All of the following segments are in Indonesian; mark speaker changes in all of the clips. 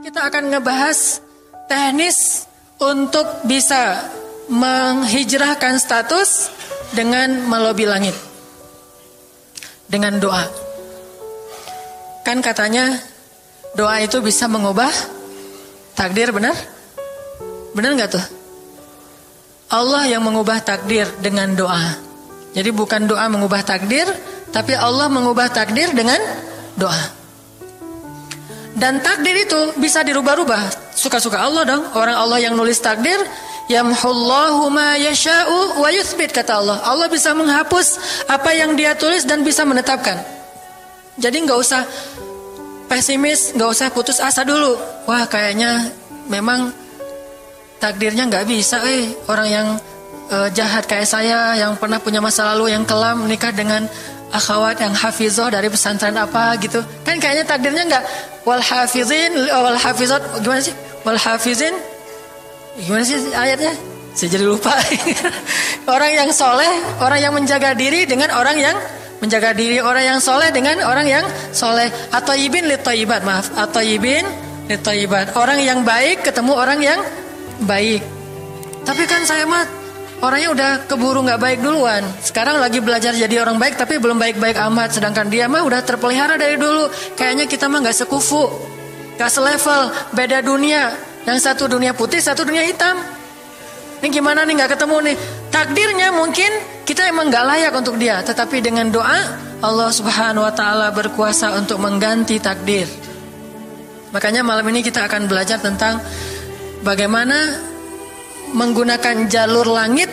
Speaker 1: Kita akan ngebahas teknis untuk bisa menghijrahkan status dengan melobi langit. Dengan doa. Kan katanya doa itu bisa mengubah takdir, benar? Benar gak tuh? Allah yang mengubah takdir dengan doa. Jadi bukan doa mengubah takdir, tapi Allah mengubah takdir dengan doa. Dan takdir itu bisa dirubah-rubah. Suka-suka Allah dong. Orang Allah yang nulis takdir, yamhullahu ma yasha'u wa yuthbit, kata Allah. Allah bisa menghapus apa yang dia tulis dan bisa menetapkan. Jadi gak usah pesimis, gak usah putus asa dulu. Wah, kayaknya memang takdirnya gak bisa. Orang yang jahat kayak saya, yang pernah punya masa lalu yang kelam, menikah dengan akhwat yang hafizoh dari pesantren apa gitu. Kan kayaknya takdirnya gak. Wal hafizin, wal hafizat, gimana sih? Wal hafizin, gimana sih ayatnya? Saya jadi lupa. Orang yang soleh, orang yang menjaga diri dengan orang yang menjaga diri, orang yang soleh dengan orang yang soleh. Atau ibin litoyibat, maaf. Atau ibin litoyibat. Orang yang baik ketemu orang yang baik. Tapi kan saya mah orangnya udah keburu gak baik duluan. Sekarang lagi belajar jadi orang baik, tapi belum baik-baik amat. Sedangkan dia mah udah terpelihara dari dulu. Kayaknya kita mah gak sekufu, gak selevel, beda dunia. Yang satu dunia putih, satu dunia hitam. Ini gimana nih gak ketemu nih. Takdirnya mungkin kita emang gak layak untuk dia, tetapi dengan doa Allah subhanahu wa ta'ala berkuasa untuk mengganti takdir. Makanya malam ini kita akan belajar tentang bagaimana menggunakan jalur langit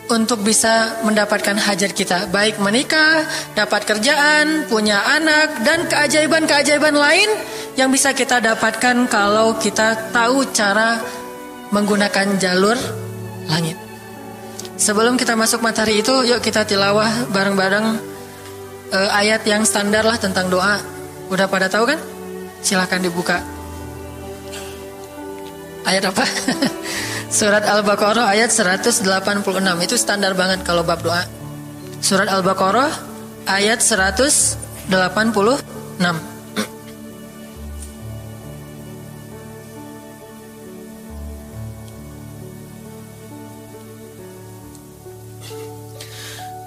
Speaker 1: untuk bisa mendapatkan hajat kita. Baik menikah, dapat kerjaan, punya anak, dan keajaiban-keajaiban lain yang bisa kita dapatkan kalau kita tahu cara menggunakan jalur langit. Sebelum kita masuk materi itu, yuk kita tilawah bareng-bareng ayat yang standar lah tentang doa. Udah pada tahu kan? Silahkan dibuka. Ayat apa? Surat Al-Baqarah ayat 186. Itu standar banget kalau bab doa. Surat Al-Baqarah ayat 186.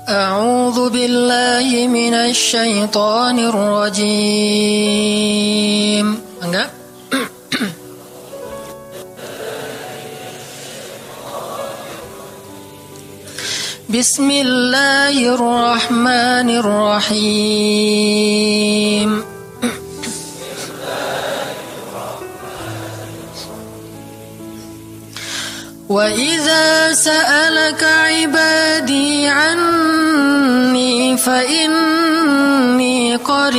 Speaker 1: A'udzu billahi minasy syaithanir rajim. Enggak? Bismillahirrahmanirrahim. Wa idza sa'alaka 'ibadi 'anni fa inni qarib.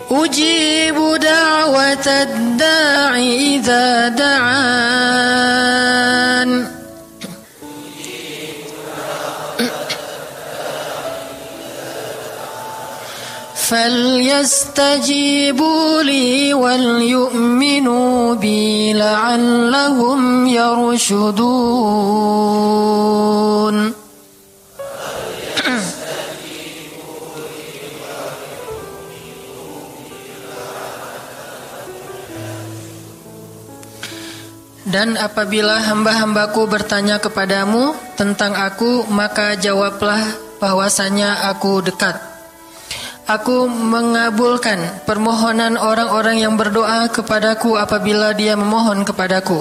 Speaker 1: Ujibu da'watad da'i idza da'an. Falyastajibu li wal yu'minu bi la'allahum yarshudun. Dan apabila hamba-hambaku bertanya kepadamu tentang aku, maka jawablah bahwasanya aku dekat. Aku mengabulkan permohonan orang-orang yang berdoa kepadaku apabila dia memohon kepadaku.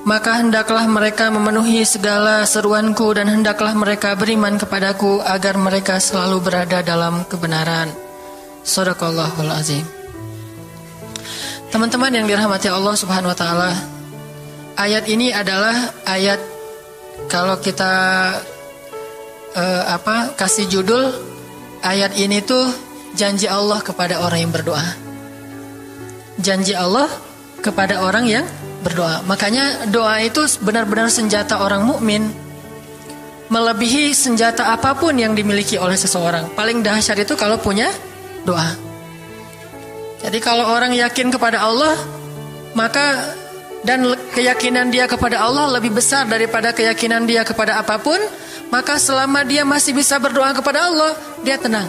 Speaker 1: Maka hendaklah mereka memenuhi segala seruanku dan hendaklah mereka beriman kepadaku agar mereka selalu berada dalam kebenaran. Shadaqallahul azim. Teman-teman yang dirahmati Allah subhanahu wa ta'ala, ayat ini adalah ayat, kalau kita kasih judul, ayat ini tuh janji Allah kepada orang yang berdoa. Janji Allah kepada orang yang berdoa. Makanya doa itu benar-benar senjata orang mukmin, melebihi senjata apapun yang dimiliki oleh seseorang. Paling dahsyat itu kalau punya doa. Jadi kalau orang yakin kepada Allah, maka dan keyakinan dia kepada Allah lebih besar daripada keyakinan dia kepada apapun, maka selama dia masih bisa berdoa kepada Allah, dia tenang.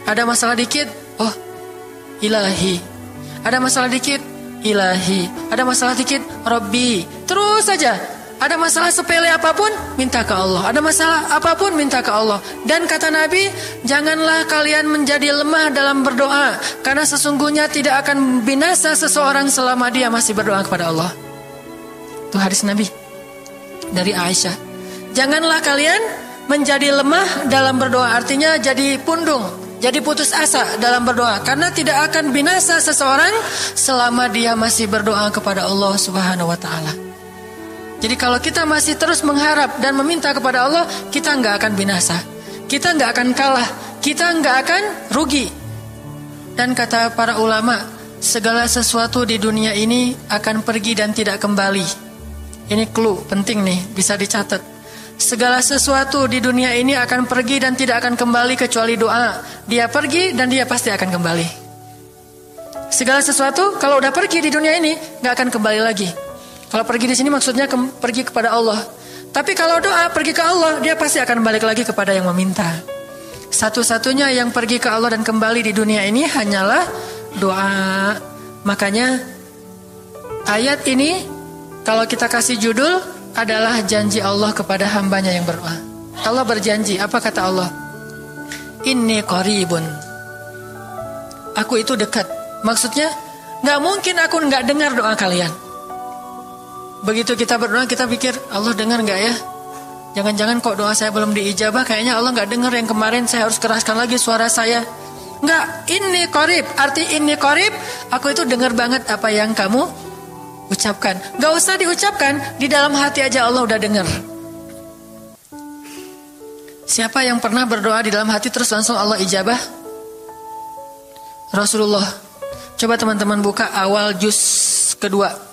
Speaker 1: Ada masalah dikit, oh Ilahi. Ada masalah dikit, Ilahi. Ada masalah dikit, Rabbi. Terus saja. Ada masalah sepele apapun, minta ke Allah. Ada masalah apapun, minta ke Allah. Dan kata Nabi, janganlah kalian menjadi lemah dalam berdoa, karena sesungguhnya tidak akan binasa seseorang selama dia masih berdoa kepada Allah. Itu hadis Nabi dari Aisyah. Janganlah kalian menjadi lemah dalam berdoa, artinya jadi pundung, jadi putus asa dalam berdoa, karena tidak akan binasa seseorang selama dia masih berdoa kepada Allah Subhanahu wa ta'ala. Jadi kalau kita masih terus mengharap dan meminta kepada Allah, kita nggak akan binasa, kita nggak akan kalah, kita nggak akan rugi. Dan kata para ulama, segala sesuatu di dunia ini akan pergi dan tidak kembali. Ini clue penting nih, bisa dicatat. Segala sesuatu di dunia ini akan pergi dan tidak akan kembali kecuali doa. Dia pergi dan dia pasti akan kembali. Segala sesuatu kalau udah pergi di dunia ini nggak akan kembali lagi. Kalau pergi di sini maksudnya pergi kepada Allah. Tapi kalau doa pergi ke Allah, dia pasti akan balik lagi kepada yang meminta. Satu-satunya yang pergi ke Allah dan kembali di dunia ini hanyalah doa. Makanya ayat ini kalau kita kasih judul adalah janji Allah kepada hambanya yang berdoa. Allah berjanji, apa kata Allah? Inni qaribun. Aku itu dekat. Maksudnya gak mungkin aku gak dengar doa kalian. Begitu kita berdoa, kita pikir Allah dengar gak ya? Jangan-jangan kok doa saya belum diijabah, kayaknya Allah gak dengar yang kemarin, saya harus keraskan lagi suara saya. Enggak, ini qarib. Arti ini qarib, aku itu dengar banget apa yang kamu ucapkan. Gak usah diucapkan, di dalam hati aja Allah udah dengar. Siapa yang pernah berdoa di dalam hati terus langsung Allah ijabah? Rasulullah. Coba teman-teman buka awal juz kedua,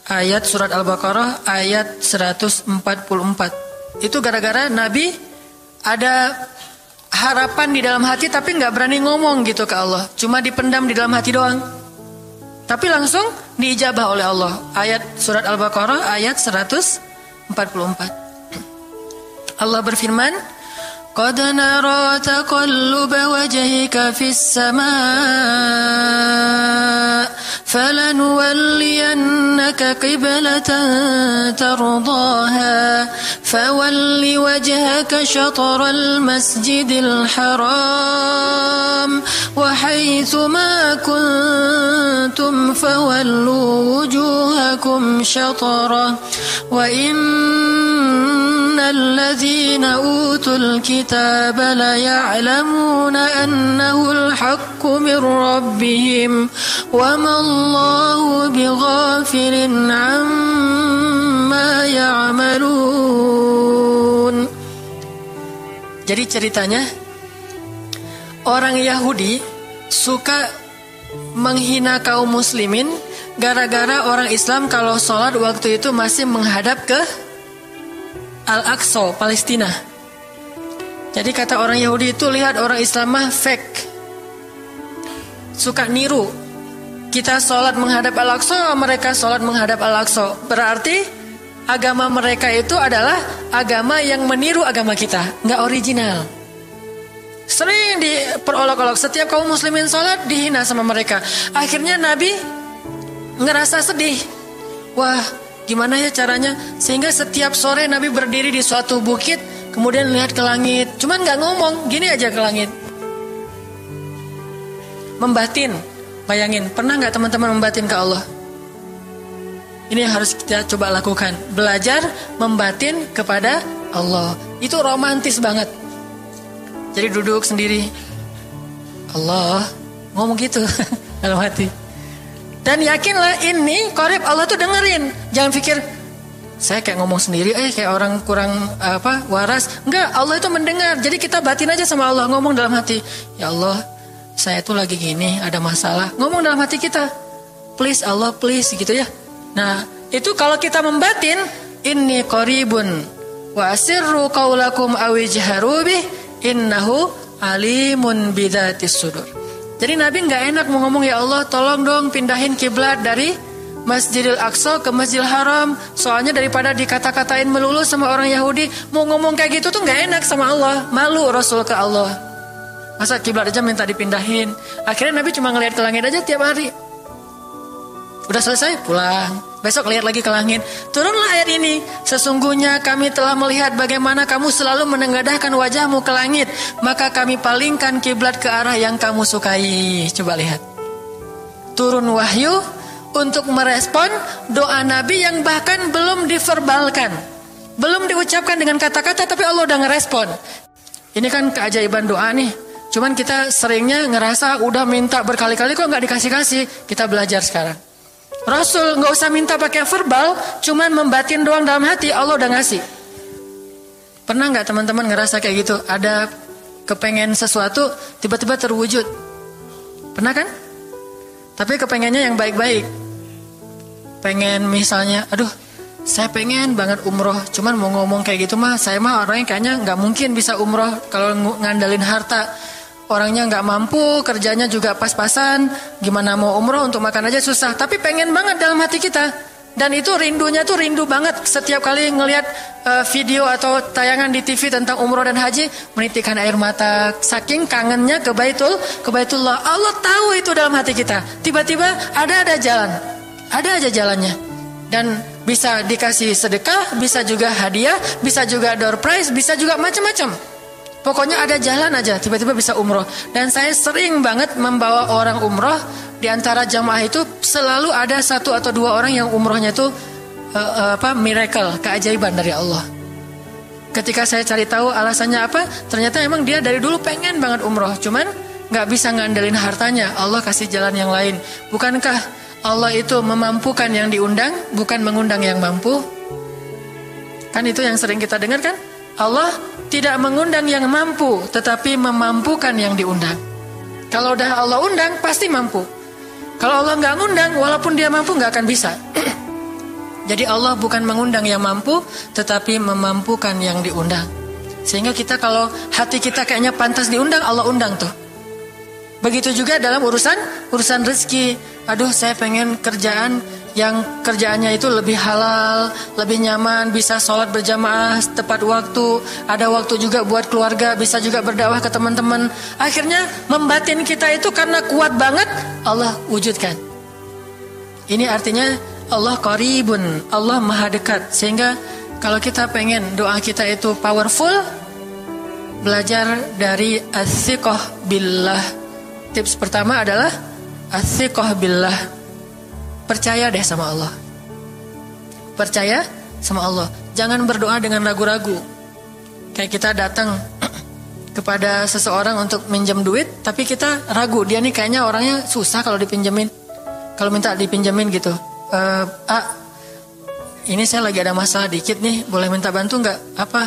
Speaker 1: ayat surat Al-Baqarah ayat 144. Itu gara-gara Nabi ada harapan di dalam hati tapi gak berani ngomong gitu ke Allah, cuma dipendam di dalam hati doang. Tapi langsung diijabah oleh Allah. Ayat surat Al-Baqarah ayat 144. Allah berfirman, قد نرى تقلب وجهك في السماء فلنولينك قبلة ترضاها فول وجهك شطر المسجد الحرام وحيث ما كنتم فولوا وجوهكم شطره وإن الذين أوتوا الكتاب ليعلمون أنه الحق من ربهم وما الله بغافل عما يعملون. Jadi ceritanya orang Yahudi suka menghina kaum muslimin gara-gara orang Islam kalau sholat waktu itu masih menghadap ke Al-Aqsa, Palestina. Jadi kata orang Yahudi itu, lihat orang Islam mah fake, suka niru. Kita sholat menghadap Al-Aqsa, mereka sholat menghadap Al-Aqsa. Berarti agama mereka itu adalah agama yang meniru agama kita, nggak original. Sering diperolok-olok, setiap kaum muslimin sholat dihina sama mereka. Akhirnya Nabi ngerasa sedih. Wah, gimana ya caranya? Sehingga setiap sore Nabi berdiri di suatu bukit, kemudian lihat ke langit. Cuman gak ngomong, gini aja ke langit. Membatin. Bayangin, pernah gak teman-teman membatin ke Allah? Ini yang harus kita coba lakukan. Belajar membatin kepada Allah. Itu romantis banget. Jadi duduk sendiri, Allah, ngomong gitu dalam hati. Dan yakinlah ini qarib, Allah tuh dengerin. Jangan pikir saya kayak ngomong sendiri, kayak orang kurang waras. Enggak, Allah itu mendengar. Jadi kita batin aja sama Allah, ngomong dalam hati, ya Allah, saya tuh lagi gini, ada masalah. Ngomong dalam hati kita, please Allah, please, gitu ya. Nah, itu kalau kita membatin, inni qaribun wa asirru qaulakum aw ijharu bih innahu alimun bidzatis sudur. Jadi Nabi nggak enak mau ngomong, ya Allah tolong dong pindahin kiblat dari Masjidil Aqsa ke Masjidil Haram. Soalnya daripada dikata-katain melulu sama orang Yahudi, mau ngomong kayak gitu tuh nggak enak sama Allah. Malu Rasul ke Allah. Masa kiblat aja minta dipindahin. Akhirnya Nabi cuma ngelihat ke langit aja tiap hari. Udah selesai pulang. Besok lihat lagi ke langit. Turunlah ayat ini. Sesungguhnya kami telah melihat bagaimana kamu selalu menengadahkan wajahmu ke langit. Maka kami palingkan kiblat ke arah yang kamu sukai. Coba lihat. Turun wahyu untuk merespon doa Nabi yang bahkan belum diverbalkan. Belum diucapkan dengan kata-kata, tapi Allah udah ngerespon. Ini kan keajaiban doa nih. Cuman kita seringnya ngerasa udah minta berkali-kali kok nggak dikasih-kasih. Kita belajar sekarang. Rasul nggak usah minta pakai verbal, cuman membatin doang dalam hati, Allah udah ngasih. Pernah nggak teman-teman ngerasa kayak gitu? Ada kepengen sesuatu, tiba-tiba terwujud. Pernah kan? Tapi kepengennya yang baik-baik. Pengen misalnya, aduh, saya pengen banget umroh. Cuman mau ngomong kayak gitu mah, saya mah orangnya kayaknya nggak mungkin bisa umroh kalau ngandalin harta. Orangnya nggak mampu, kerjanya juga pas-pasan, gimana mau umroh untuk makan aja susah. Tapi pengen banget dalam hati kita. Dan itu rindunya tuh rindu banget. Setiap kali ngelihat video atau tayangan di TV tentang umroh dan haji, menitikkan air mata. Saking kangennya ke Baitullah. Allah tahu itu dalam hati kita. Tiba-tiba ada jalan, ada aja jalannya. Dan bisa dikasih sedekah, bisa juga hadiah, bisa juga door prize, bisa juga macam-macam. Pokoknya ada jalan aja, tiba-tiba bisa umroh. Dan saya sering banget membawa orang umroh. Di antara jamaah itu selalu ada 1 atau 2 orang yang umrohnya itu miracle, keajaiban dari Allah. Ketika saya cari tahu alasannya apa, ternyata emang dia dari dulu pengen banget umroh, cuman nggak bisa ngandelin hartanya. Allah kasih jalan yang lain. Bukankah Allah itu memampukan yang diundang, bukan mengundang yang mampu? Kan itu yang sering kita dengar kan? Allah tidak mengundang yang mampu, tetapi memampukan yang diundang. Kalau udah Allah undang, pasti mampu. Kalau Allah nggak ngundang, walaupun dia mampu nggak akan bisa. Jadi Allah bukan mengundang yang mampu, tetapi memampukan yang diundang. Sehingga kita kalau hati kita kayaknya pantas diundang, Allah undang tuh. Begitu juga dalam urusan rezeki. Aduh, saya pengen kerjaan yang kerjaannya itu lebih halal, lebih nyaman, bisa sholat berjamaah tepat waktu, ada waktu juga buat keluarga, bisa juga berdakwah ke teman-teman. Akhirnya membatin kita itu karena kuat banget, Allah wujudkan. Ini artinya Allah qaribun, Allah maha dekat. Sehingga kalau kita pengen doa kita itu powerful, belajar dari as-siqah billah. Tips pertama adalah as-siqah billah. Percaya deh sama Allah. Percaya sama Allah. Jangan berdoa dengan ragu-ragu. Kayak kita datang kepada seseorang untuk minjem duit, tapi kita ragu. Dia nih kayaknya orangnya susah kalau dipinjemin. Kalau minta dipinjemin gitu. Ini saya lagi ada masalah dikit nih. Boleh minta bantu nggak? Apa?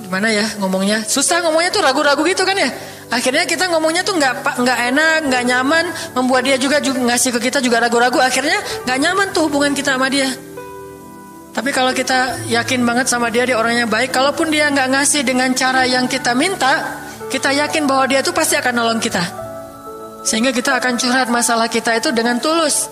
Speaker 1: Gimana ya ngomongnya? Susah ngomongnya tuh ragu-ragu gitu kan ya. Akhirnya kita ngomongnya tuh nggak enak, nggak nyaman, membuat dia juga ngasih ke kita juga ragu-ragu. Akhirnya nggak nyaman tuh hubungan kita sama dia. Tapi kalau kita yakin banget sama dia orangnya baik, kalaupun dia nggak ngasih dengan cara yang kita minta, kita yakin bahwa dia tuh pasti akan nolong kita. Sehingga kita akan curhat masalah kita itu dengan tulus,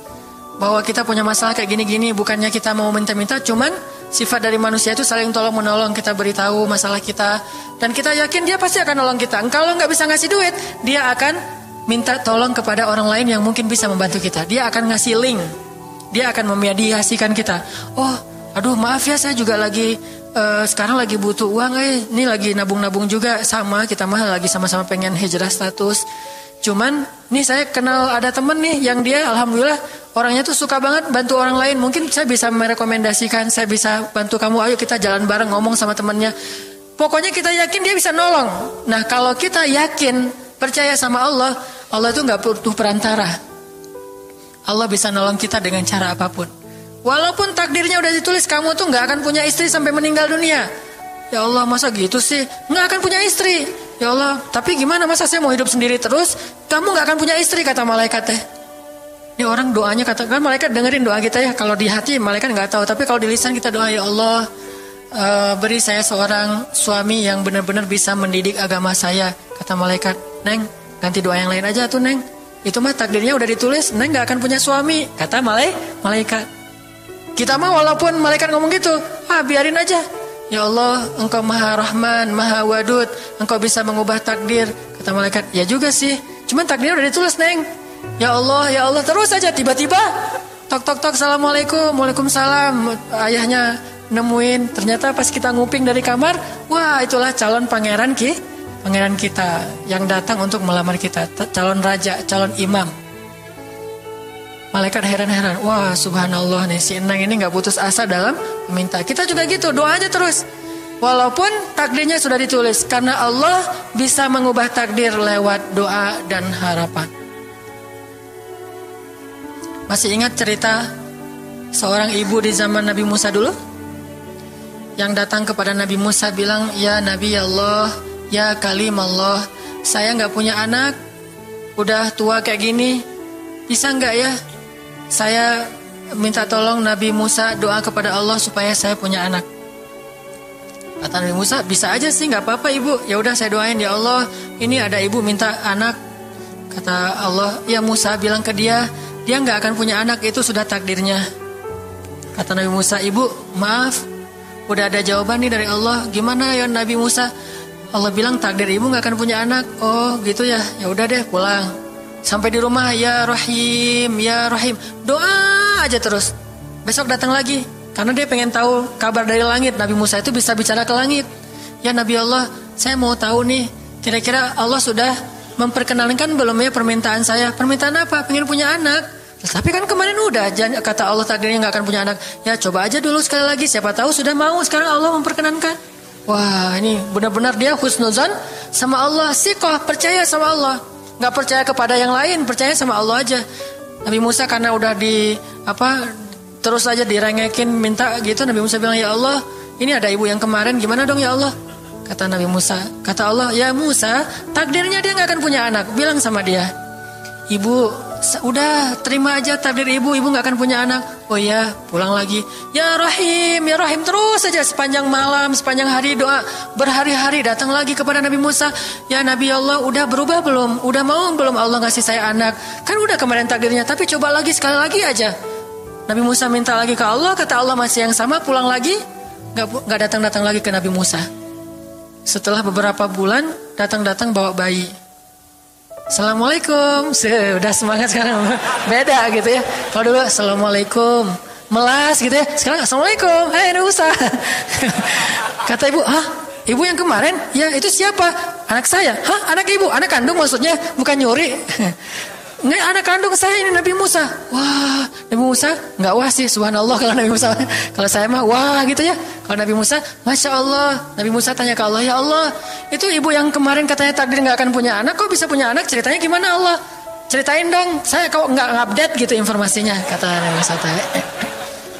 Speaker 1: bahwa kita punya masalah kayak gini-gini, bukannya kita mau minta-minta, cuman sifat dari manusia itu saling tolong menolong. Kita beritahu masalah kita dan kita yakin dia pasti akan nolong kita. Kalau nggak bisa ngasih duit, dia akan minta tolong kepada orang lain yang mungkin bisa membantu kita. Dia akan ngasih link, dia akan memediasikan kita. Oh, aduh maaf ya, saya juga lagi sekarang lagi butuh uang. Ini lagi nabung-nabung juga, sama kita mah lagi sama-sama pengen hijrah status. Cuman nih saya kenal ada temen nih yang dia alhamdulillah orangnya tuh suka banget bantu orang lain. Mungkin saya bisa merekomendasikan, saya bisa bantu kamu, ayo kita jalan bareng ngomong sama temennya. Pokoknya kita yakin dia bisa nolong. Nah kalau kita yakin, percaya sama Allah, Allah itu gak butuh perantara. Allah bisa nolong kita dengan cara apapun. Walaupun takdirnya udah ditulis kamu tuh gak akan punya istri sampai meninggal dunia. Ya Allah masa gitu sih, gak akan punya istri. Ya Allah, tapi gimana masa saya mau hidup sendiri terus? Kamu gak akan punya istri, kata malaikat teh. Ini orang doanya katakan malaikat dengerin doa kita ya. Kalau di hati malaikat nggak tahu, tapi kalau di lisan kita doa, ya Allah beri saya seorang suami yang benar-benar bisa mendidik agama saya. Kata malaikat, Neng, ganti doa yang lain aja tuh Neng. Itu mah takdirnya udah ditulis, Neng gak akan punya suami, kata malaikat. Kita mah walaupun malaikat ngomong gitu, biarin aja. Ya Allah, Engkau Maha Rahman, Maha Wadud, Engkau bisa mengubah takdir. Kata malaikat, ya juga sih, cuman takdirnya udah ditulis Neng. Ya Allah, terus aja tiba-tiba tok, assalamualaikum, waalaikumsalam. Ayahnya nemuin, ternyata pas kita nguping dari kamar, wah itulah calon pangeran kita yang datang untuk melamar kita, calon raja, calon imam. Malaikat heran-heran, wah subhanallah nih, si Enang ini gak putus asa dalam meminta. Kita juga gitu, doa aja terus. Walaupun takdirnya sudah ditulis, karena Allah bisa mengubah takdir lewat doa dan harapan. Masih ingat cerita seorang ibu di zaman Nabi Musa dulu? Yang datang kepada Nabi Musa bilang, ya Nabi Allah, ya Kalim Allah, saya gak punya anak, udah tua kayak gini, bisa gak ya? Saya minta tolong Nabi Musa doa kepada Allah supaya saya punya anak. Kata Nabi Musa, bisa aja sih, gak apa-apa ibu. Ya udah saya doain, ya Allah, ini ada ibu minta anak. Kata Allah, ya Musa bilang ke dia gak akan punya anak, itu sudah takdirnya. Kata Nabi Musa, ibu maaf, udah ada jawaban nih dari Allah. Gimana ya Nabi Musa? Allah bilang takdir ibu gak akan punya anak. Oh gitu ya, ya udah deh pulang. Sampai di rumah, ya Rahim, ya Rahim, doa aja terus. Besok datang lagi, karena dia pengen tahu kabar dari langit. Nabi Musa itu bisa bicara ke langit. Ya Nabi Allah, saya mau tahu nih, kira-kira Allah sudah memperkenalkan belum ya permintaan saya? Permintaan apa? Pengen punya anak. Tapi kan kemarin udah, kata Allah takdirnya gak akan punya anak. Ya coba aja dulu sekali lagi, siapa tahu sudah mau. Sekarang Allah memperkenankan. Wah ini benar-benar dia husnuzan sama Allah, siqah, percaya sama Allah. Gak percaya kepada yang lain, percaya sama Allah aja. Nabi Musa karena udah terus aja direngekin minta gitu, Nabi Musa bilang, ya Allah, ini ada ibu yang kemarin, gimana dong ya Allah? Kata Nabi Musa, kata Allah, ya Musa, takdirnya dia gak akan punya anak. Bilang sama dia, ibu, udah terima aja takdir ibu gak akan punya anak. Oh iya, pulang lagi. Ya Rahim, terus aja sepanjang malam, sepanjang hari doa. Berhari-hari datang lagi kepada Nabi Musa. Ya Nabi Allah, udah berubah belum? Udah mau belum Allah ngasih saya anak? Kan udah kemarin takdirnya, tapi coba lagi, sekali lagi aja. Nabi Musa minta lagi ke Allah, kata Allah masih yang sama, pulang lagi. Gak datang-datang lagi ke Nabi Musa. Setelah beberapa bulan, datang-datang bawa bayi. Assalamualaikum, udah semangat sekarang, beda gitu ya. Kalau dulu Assalamualaikum, melas gitu ya. Sekarang Assalamualaikum, Nabi Musa. Kata ibu, ibu yang kemarin? Ya itu siapa? Anak saya. Anak ibu? Anak kandung maksudnya, bukan nyuri. Nggak, anak kandung saya ini Nabi Musa. Wah, Nabi Musa nggak wah sih, subhanallah kalau Nabi Musa. Kalau saya mah wah gitu ya. Kalau Nabi Musa, masya Allah. Nabi Musa tanya ke Allah, ya Allah, itu ibu yang kemarin katanya takdir nggak akan punya anak, kok bisa punya anak? Ceritanya gimana Allah? Ceritain dong. Saya kok nggak update gitu informasinya, kata Nabi Musa.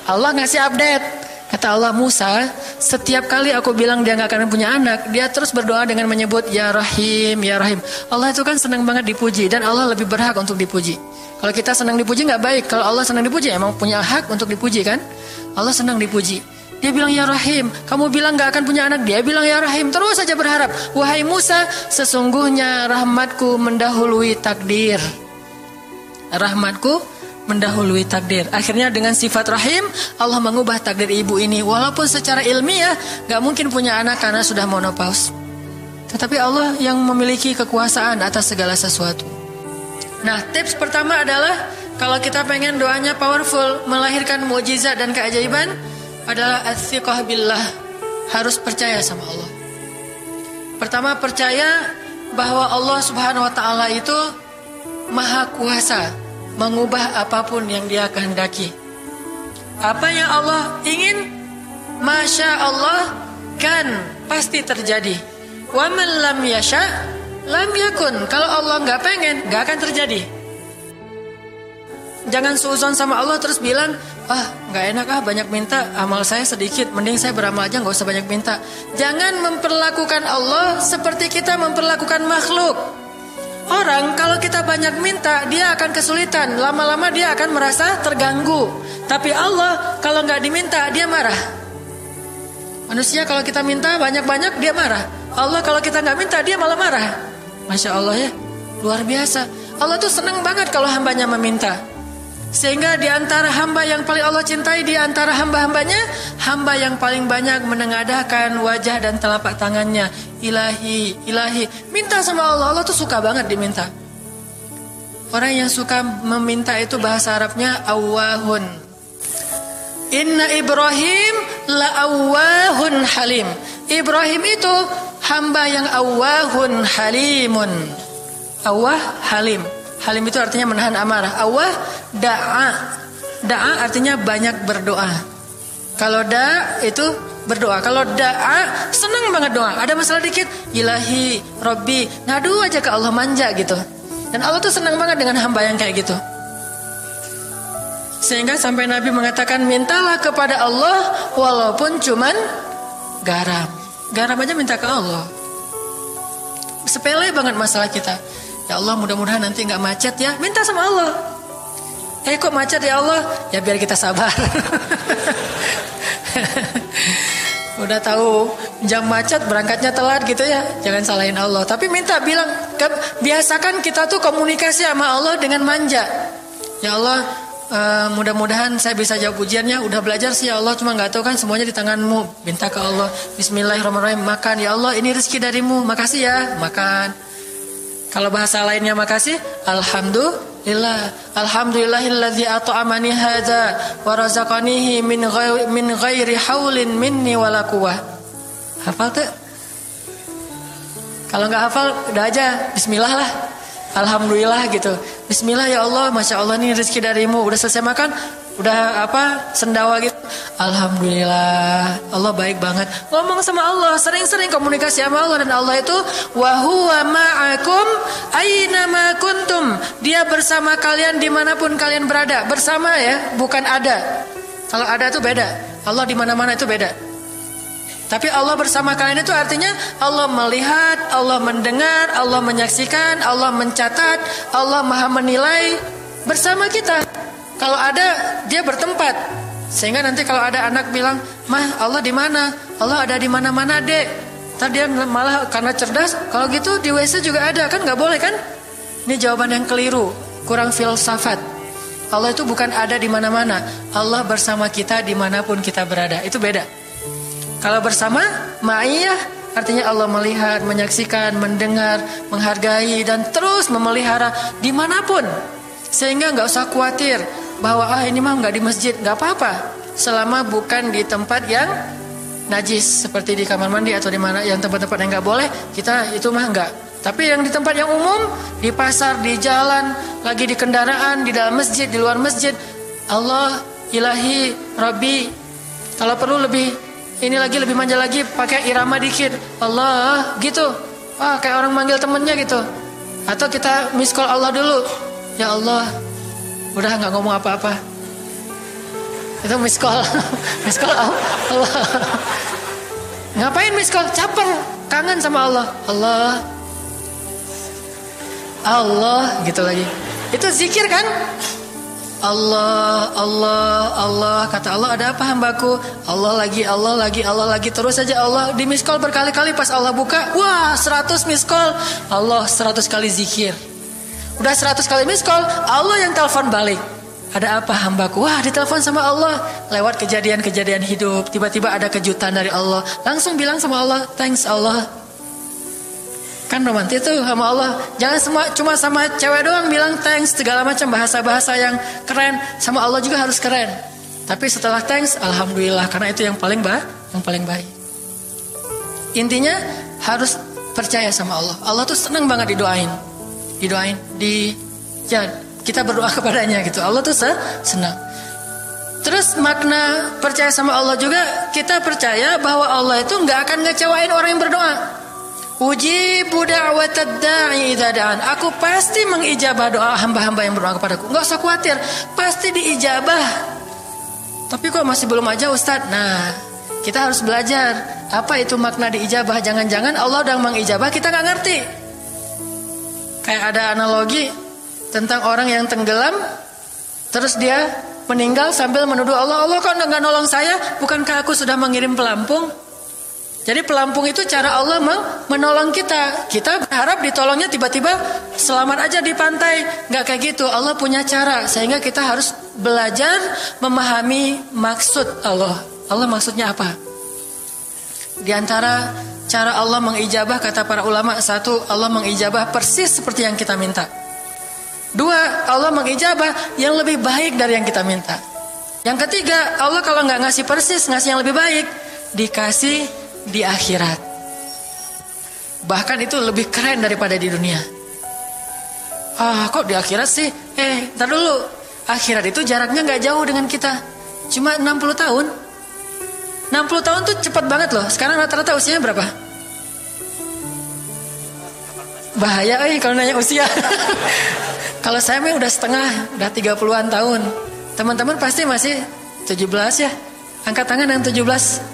Speaker 1: Allah ngasih update. Kata Allah, Musa, setiap kali aku bilang dia gak akan punya anak, dia terus berdoa dengan menyebut Ya Rahim, Ya Rahim. Allah itu kan senang banget dipuji, dan Allah lebih berhak untuk dipuji. Kalau kita senang dipuji gak baik. Kalau Allah senang dipuji, emang punya hak untuk dipuji kan? Allah senang dipuji. Dia bilang Ya Rahim, kamu bilang gak akan punya anak, dia bilang Ya Rahim, terus saja berharap. Wahai Musa, sesungguhnya rahmatku mendahului takdir. Rahmatku mendahului takdir. Akhirnya dengan sifat rahim, Allah mengubah takdir ibu ini. Walaupun secara ilmiah gak mungkin punya anak karena sudah menopause, tetapi Allah yang memiliki kekuasaan atas segala sesuatu. Nah, tips pertama adalah kalau kita pengen doanya powerful, melahirkan mukjizat dan keajaiban, adalah athiqah billah. Harus percaya sama Allah. Pertama, percaya bahwa Allah subhanahu wa ta'ala itu maha kuasa mengubah apapun yang dia kehendaki. Apa yang Allah ingin, masya Allah, kan pasti terjadi. Wa man lam yasha lam yakun. Kalau Allah gak pengen, gak akan terjadi. Jangan suuzon sama Allah terus bilang, gak enak banyak minta, amal saya sedikit, mending saya beramal aja gak usah banyak minta. Jangan memperlakukan Allah seperti kita memperlakukan makhluk. Orang kalau kita banyak minta, dia akan kesulitan. Lama-lama dia akan merasa terganggu. Tapi Allah kalau gak diminta, dia marah. Manusia kalau kita minta banyak-banyak, dia marah. Allah kalau kita gak minta, dia malah marah. Masya Allah ya. Luar biasa. Allah tuh senang banget kalau hambanya meminta. Sehingga di antara hamba yang paling Allah cintai, di antara hamba-hambanya, hamba yang paling banyak menengadahkan wajah dan telapak tangannya. Ilahi, ilahi. Minta sama Allah. Allah tuh suka banget diminta. Orang yang suka meminta itu bahasa Arabnya awwahun. Inna Ibrahim la awwahun halim. Ibrahim itu hamba yang awwahun halimun. Awwah halim. Halim itu artinya menahan amarah. Awwah da'a. Da'a artinya banyak berdoa. Kalau da' itu berdoa. Kalau da'a senang banget doa. Ada masalah dikit, ilahi, Rabbi, ngadu aja ke Allah, manja gitu. Dan Allah tuh senang banget dengan hamba yang kayak gitu. Sehingga sampai Nabi mengatakan, mintalah kepada Allah walaupun cuman garam. Garam aja minta ke Allah. Sepele banget masalah kita. Ya Allah, mudah-mudahan nanti nggak macet ya. Minta sama Allah. Kok macet ya Allah? Ya biar kita sabar. Udah tahu jam macet berangkatnya telat gitu ya. Jangan salahin Allah. Tapi minta, bilang, biasakan kita tuh komunikasi sama Allah dengan manja. Ya Allah, mudah-mudahan saya bisa jawab ujiannya. Udah belajar sih ya Allah, cuma nggak tahu kan semuanya di tanganmu. Minta ke Allah. Bismillahirrahmanirrahim. Makan ya Allah, ini rezeki darimu. Makasih ya, makan. Kalau bahasa lainnya makasih, alhamdulillah. Alhamdulillahilladzi at'amani hadza wa razaqanihi min ghairi haulin minni wala quwwah. Hafal tuh? Kalau nggak hafal, udah aja bismillah lah. Alhamdulillah gitu. Bismillah ya Allah, masya Allah ini rezeki darimu. Udah selesai makan, udah sendawa gitu. Alhamdulillah, Allah baik banget. Ngomong sama Allah, sering-sering komunikasi sama Allah. Dan Allah itu wa huwa ma'akum aina ma kuntum. Dia bersama kalian dimanapun kalian berada. Bersama ya, bukan ada. Kalau ada itu beda. Allah di mana-mana itu beda. Tapi Allah bersama kalian itu artinya Allah melihat, Allah mendengar, Allah menyaksikan, Allah mencatat, Allah maha menilai bersama kita. Kalau ada, dia bertempat. Sehingga nanti kalau ada anak bilang, "Mah, Allah di mana?" Allah ada di mana-mana, Dek. Tadi dia malah karena cerdas, kalau gitu di WC juga ada, kan nggak boleh kan? Ini jawaban yang keliru, kurang filsafat. Allah itu bukan ada di mana-mana. Allah bersama kita dimanapun kita berada. Itu beda. Kalau bersama, ma'iyah artinya Allah melihat, menyaksikan, mendengar, menghargai, dan terus memelihara dimanapun. Sehingga nggak usah khawatir bahwa ini mah nggak di masjid, nggak apa-apa. Selama bukan di tempat yang najis, seperti di kamar mandi atau di mana yang tempat-tempat yang nggak boleh, kita itu mah nggak. Tapi yang di tempat yang umum, di pasar, di jalan, lagi di kendaraan, di dalam masjid, di luar masjid, Allah, ilahi, Rabbi. Kalau perlu lebih manja lagi, pakai irama dikit, Allah gitu. Kayak orang manggil temennya gitu. Atau kita miss call Allah dulu. Ya Allah, udah nggak ngomong apa-apa. Itu miss call. Miss call Allah. Ngapain miss call? Caper, kangen sama Allah. Allah gitu lagi. Itu zikir kan? Allah, Allah, Allah. Kata Allah, ada apa hambaku? Allah lagi terus saja Allah. Di miss call berkali-kali, pas Allah buka, wah 100 miss call. Allah 100 kali zikir. Udah 100 kali miss call, Allah yang telepon balik. Ada apa hambaku? Wah, ditelepon sama Allah. Lewat kejadian-kejadian hidup, tiba-tiba ada kejutan dari Allah. Langsung bilang sama Allah, thanks Allah. Kan romantis tuh sama Allah. Jangan cuma sama cewek doang bilang thanks, segala macam bahasa-bahasa yang keren. Sama Allah juga harus keren. Tapi setelah thanks, alhamdulillah, karena itu yang paling baik. Intinya harus percaya sama Allah. Allah tuh senang banget didoain. Kita berdoa kepadanya gitu. Allah tuh senang. Terus makna percaya sama Allah juga, kita percaya bahwa Allah itu nggak akan ngecewain orang yang berdoa. Ujibu da'watad da'i idza da'an. Aku pasti mengijabah doa hamba-hamba yang berdoa kepadaku. Enggak usah khawatir, pasti diijabah. Tapi kok masih belum aja Ustadz? Nah, kita harus belajar apa itu makna diijabah. Jangan-jangan Allah udah mengijabah, kita nggak ngerti. Kayak ada analogi tentang orang yang tenggelam, terus dia meninggal sambil menuduh Allah, Allah kok nggak nolong saya? Bukankah aku sudah mengirim pelampung? Jadi pelampung itu cara Allah menolong kita. Kita berharap ditolongnya tiba-tiba selamat aja di pantai. Nggak kayak gitu. Allah punya cara. Sehingga kita harus belajar memahami maksud Allah. Allah maksudnya apa? Di antara cara Allah mengijabah, kata para ulama, satu, Allah mengijabah persis seperti yang kita minta. Dua, Allah mengijabah yang lebih baik dari yang kita minta. Yang ketiga, Allah kalau nggak ngasih persis, ngasih yang lebih baik, dikasih di akhirat. Bahkan itu lebih keren daripada di dunia. Kok di akhirat sih? Ntar dulu. Akhirat itu jaraknya gak jauh dengan kita. Cuma 60 tahun. 60 tahun tuh cepat banget loh. Sekarang rata-rata usianya berapa? Bahaya kalau nanya usia. Kalau saya mah udah setengah, udah 30-an tahun. Teman-teman pasti masih 17 ya. Angkat tangan yang 17.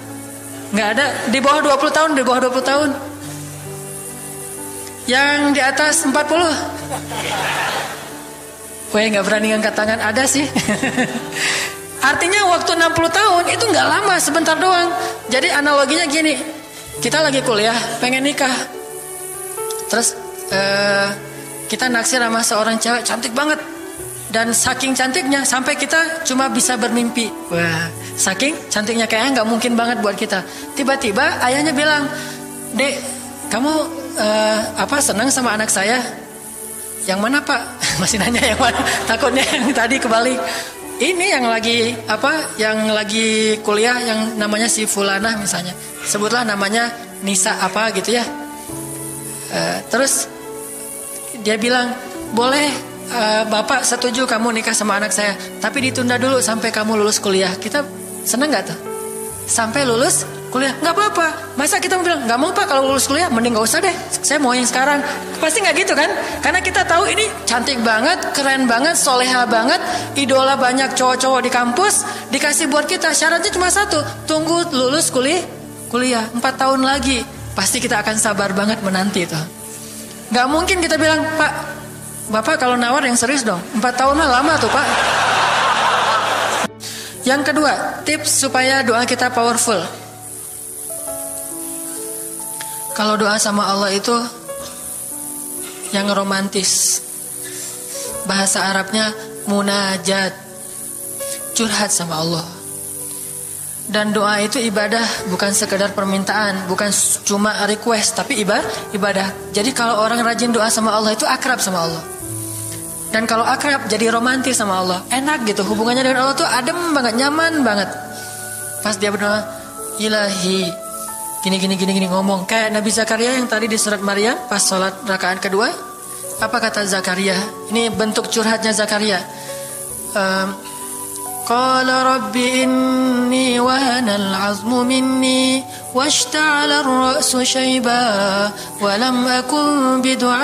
Speaker 1: Nggak ada, di bawah 20 tahun, di bawah 20 tahun. Yang di atas 40. Nggak berani angkat tangan, ada sih. Artinya waktu 60 tahun itu nggak lama, sebentar doang. Jadi analoginya gini, kita lagi kuliah, pengen nikah. Terus kita naksir sama seorang cewek cantik banget. Dan saking cantiknya sampai kita cuma bisa bermimpi. Wah, saking cantiknya kayaknya nggak mungkin banget buat kita. Tiba-tiba ayahnya bilang, "Dek, kamu senang sama anak saya?" "Yang mana, Pak?" Masih nanya yang mana? Takutnya yang tadi kebalik. Ini yang lagi yang lagi kuliah yang namanya si Fulanah misalnya. Sebutlah namanya Nisa apa gitu ya. Terus dia bilang, "Boleh, Bapak setuju kamu nikah sama anak saya, tapi ditunda dulu sampai kamu lulus kuliah." Kita seneng gak tuh? Sampai lulus kuliah, gak apa-apa. Masa kita bilang, gak mau Pak kalau lulus kuliah, mending gak usah deh, saya mau yang sekarang. Pasti gak gitu kan? Karena kita tahu ini cantik banget, keren banget, soleha banget, idola banyak cowok-cowok di kampus, dikasih buat kita. Syaratnya cuma satu, tunggu lulus kuliah 4 tahun lagi. Pasti kita akan sabar banget menanti tuh. Gak mungkin kita bilang, "Pak, Bapak kalau nawar yang serius dong, 4 tahun mah lama tuh Pak." Yang kedua, tips supaya doa kita powerful. Kalau doa sama Allah itu yang romantis. Bahasa Arabnya munajat, curhat sama Allah. Dan doa itu ibadah, bukan sekedar permintaan, bukan cuma request, tapi ibadah. Jadi kalau orang rajin doa sama Allah itu akrab sama Allah. Dan kalau akrab jadi romantis sama Allah, enak gitu, hubungannya dengan Allah tuh adem banget, nyaman banget. Pas dia berdoa, "Ilahi," gini ngomong kayak Nabi Zakaria yang tadi di surat Maryam pas sholat rakaat kedua. Apa kata Zakaria? Ini bentuk curhatnya Zakaria. Qala rabbi inni wahana al-'azmu minni washta'ala ar-ra'su shayba wa lam akun bidu'aika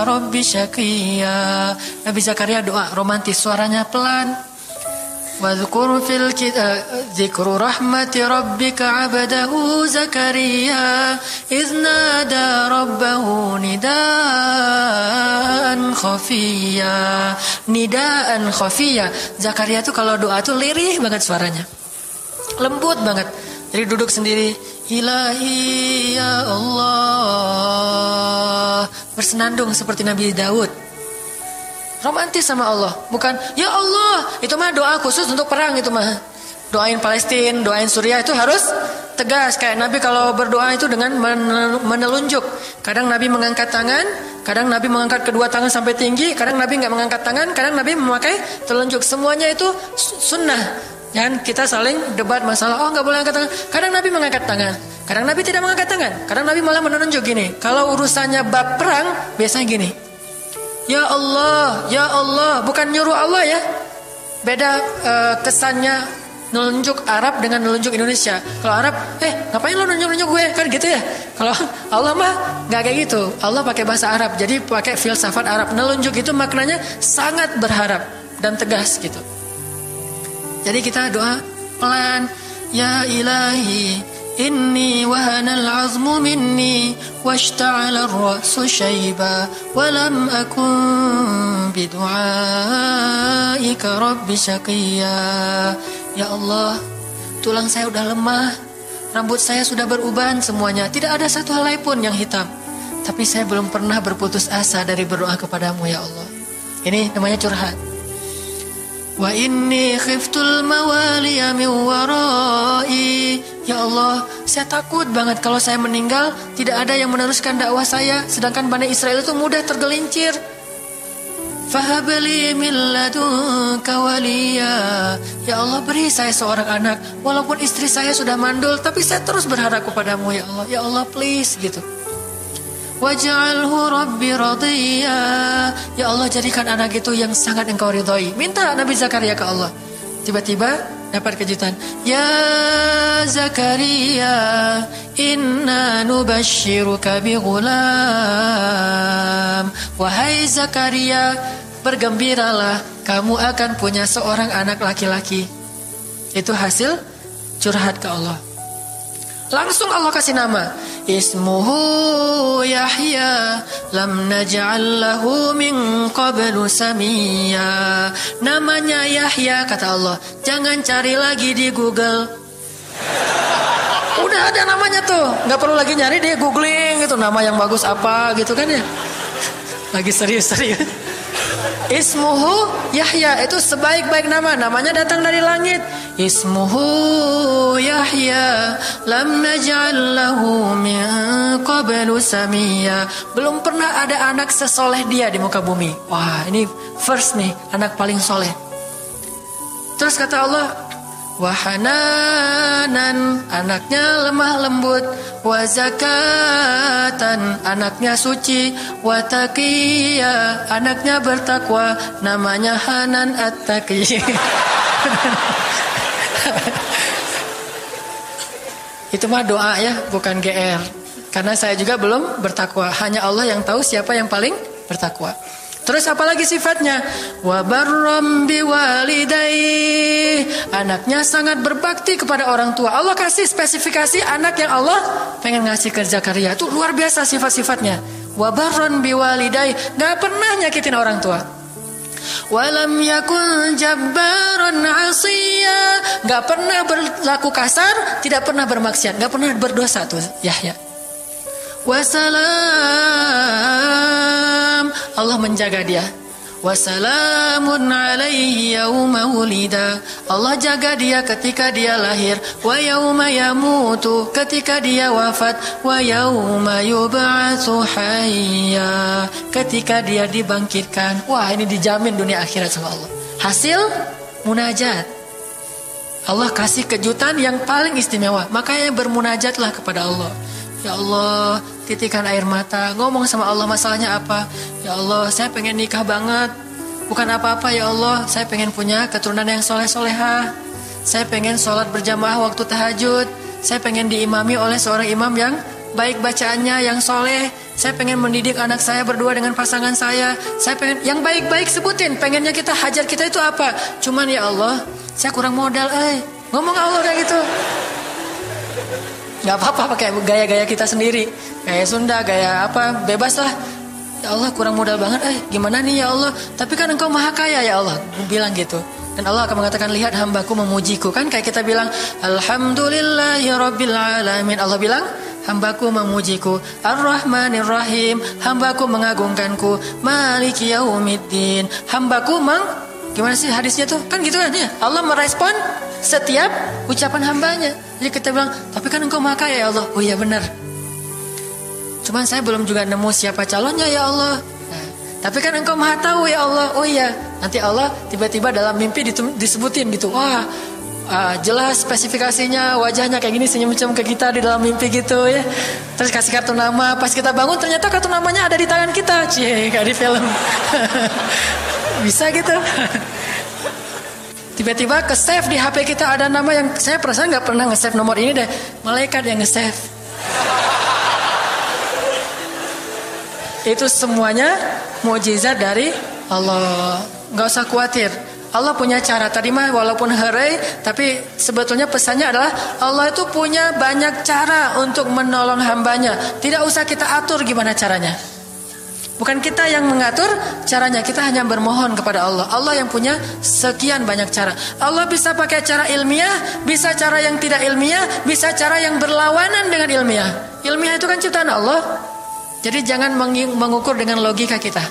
Speaker 1: rabbi syaqiyya. Nabi Zakaria doa romantis, suaranya pelan. Wadhkur fil dzikru rahmati rabbika 'abdahu Zakaria idz nada rabbahu nidaan khafiyya. Zakaria tuh kalau doa tuh lirih banget suaranya. Lembut banget. Jadi duduk sendiri, "Ilahi ya Allah." Bersenandung seperti Nabi Daud. Romantis sama Allah, bukan "Ya Allah." Itu mah doa khusus untuk perang itu mah. Doain Palestina, doain Suriah itu harus tegas. Kayak Nabi kalau berdoa itu dengan menelunjuk. Kadang Nabi mengangkat tangan, kadang Nabi mengangkat kedua tangan sampai tinggi, kadang Nabi nggak mengangkat tangan, kadang Nabi memakai telunjuk. Semuanya itu sunnah. Jangan kita saling debat masalah, "Oh nggak boleh angkat tangan." Kadang Nabi mengangkat tangan, kadang Nabi tidak mengangkat tangan, kadang Nabi malah menunjuk gini. Kalau urusannya bab perang, biasanya gini, "Ya Allah, ya Allah." Bukan nyuruh Allah ya. Beda kesannya nunjuk Arab dengan nunjuk Indonesia. Kalau Arab, ngapain lo nunjuk gue? Kan gitu ya. Kalau Allah mah nggak kayak gitu. Allah pakai bahasa Arab, jadi pakai filsafat Arab. Nunjuk itu maknanya sangat berharap dan tegas gitu. Jadi kita doa pelan, "Ya ilahi inni wahana al-'azmu minni washta'ala ar-ra'su shayba wa lam akun bidu'aika rabbi syaqiyya." Ya Allah, tulang saya udah lemah, rambut saya sudah beruban semuanya, tidak ada satu helai pun yang hitam. Tapi saya belum pernah berputus asa dari berdoa kepadamu ya Allah. Ini namanya curhat. Wa inni khiftul mawaliya min warai. Ya Allah, saya takut banget kalau saya meninggal tidak ada yang meneruskan dakwah saya, sedangkan Bani Israel itu mudah tergelincir. Fahabli min ladunka waliya. Ya Allah, beri saya seorang anak. Walaupun istri saya sudah mandul, tapi saya terus berharap kepadamu ya Allah. Ya Allah, please gitu. Waj'alhu rabbi radiyya. Ya Allah, jadikan anak itu yang sangat engkau ridhoi. Minta Nabi Zakaria ke Allah. Tiba-tiba dapat kejutan. Ya Zakaria, inna nubashiruka bi ghulam. Wahai Zakaria, bergembiralah, kamu akan punya seorang anak laki-laki. Itu hasil curhat ke Allah. Langsung Allah kasih nama. Ismuhu Yahya, lam naj'al lahu min qablu samiyya. Namanya Yahya, kata Allah. Jangan cari lagi di Google. Udah ada namanya tuh, nggak perlu lagi nyari di googling gitu, nama yang bagus apa gitu kan ya. Lagi serius-serius. Ismuhu Yahya, itu sebaik-baik nama. Namanya datang dari langit. Ismuhu Yahya, lam naj'al lahu min qablu samiyya. Belum pernah ada anak sesoleh dia di muka bumi. Wah, ini first nih, anak paling soleh. Terus kata Allah, wahananan, anaknya lemah lembut. Wazakatan, anaknya suci. Wataqiya, anaknya bertakwa. Namanya Hanan At-Taqi. Itu mah doa ya, bukan GR. Karena saya juga belum bertakwa. Hanya Allah yang tahu siapa yang paling bertakwa. Terus apalagi sifatnya? Wa barram biwalidayhi, anaknya sangat berbakti kepada orang tua. Allah kasih spesifikasi anak yang Allah pengen ngasih ke Zakaria. Itu luar biasa sifat-sifatnya. Wa barran biwalidayhi, enggak pernah nyakitin orang tua. Walam yakun jabbaran 'asiyya, enggak pernah berlaku kasar, tidak pernah bermaksiat, enggak pernah berdosa tuh Yahya. Wassalam, Allah menjaga dia. Wassalamun alaihi yauma wulida, Allah jaga dia ketika dia lahir. Wa yauma yamutu, ketika dia wafat. Wa yauma yub'atsu hayya, ketika dia dibangkitkan. Wah, ini dijamin dunia akhirat sama Allah. Hasil munajat. Allah kasih kejutan yang paling istimewa. Makanya bermunajatlah kepada Allah. Ya Allah, titikan air mata, ngomong sama Allah masalahnya apa. Ya Allah, saya pengen nikah banget. Bukan apa-apa ya Allah, saya pengen punya keturunan yang soleh-solehah. Saya pengen sholat berjamaah waktu tahajud. Saya pengen diimami oleh seorang imam yang baik bacaannya, yang soleh. Saya pengen mendidik anak saya berdua dengan pasangan saya. Saya pengen yang baik-baik, sebutin. Pengennya kita, hajat kita itu apa. Cuman ya Allah, saya kurang modal. Ngomong Allah kayak gitu. Gak apa-apa pakai gaya-gaya kita sendiri, gaya Sunda, gaya apa, bebas lah. Ya Allah, kurang modal banget, gimana nih ya Allah. Tapi kan engkau maha kaya ya Allah, bilang gitu. Dan Allah akan mengatakan, lihat hambaku memujiku. Kan kayak kita bilang alhamdulillahi rabbil alamin, Allah bilang hambaku memujiku. Ar-Rahmanir Rahim, hambaku mengagungkanku. Maliki yaumiddin, hambaku gimana sih hadisnya tuh? Kan gitu kan ya. Allah merespon setiap ucapan hambanya. Jadi kita bilang, tapi kan engkau maha kaya ya Allah. Oh iya benar. Cuman saya belum juga nemu siapa calonnya ya Allah. Tapi kan engkau maha tahu ya Allah. Oh iya. Nanti Allah tiba-tiba dalam mimpi disebutin gitu. Wah, jelas spesifikasinya, wajahnya kayak gini, senyum-senyum ke kita di dalam mimpi gitu ya. Terus kasih kartu nama. Pas kita bangun ternyata kartu namanya ada di tangan kita. Cie, kayak di film. Bisa gitu. Tiba-tiba ke save di HP kita ada nama yang saya perasaan nggak pernah nge-save nomor ini deh. Malaikat yang nge-save. Itu semuanya mukjizat dari Allah. Nggak usah khawatir. Allah punya cara. Tadi mah walaupun herai, tapi sebetulnya pesannya adalah Allah itu punya banyak cara untuk menolong hambanya. Tidak usah kita atur gimana caranya. Bukan kita yang mengatur caranya, kita hanya bermohon kepada Allah. Allah yang punya sekian banyak cara. Allah bisa pakai cara ilmiah, bisa cara yang tidak ilmiah, bisa cara yang berlawanan dengan ilmiah. Ilmiah itu kan ciptaan Allah. Jadi jangan mengukur dengan logika kita.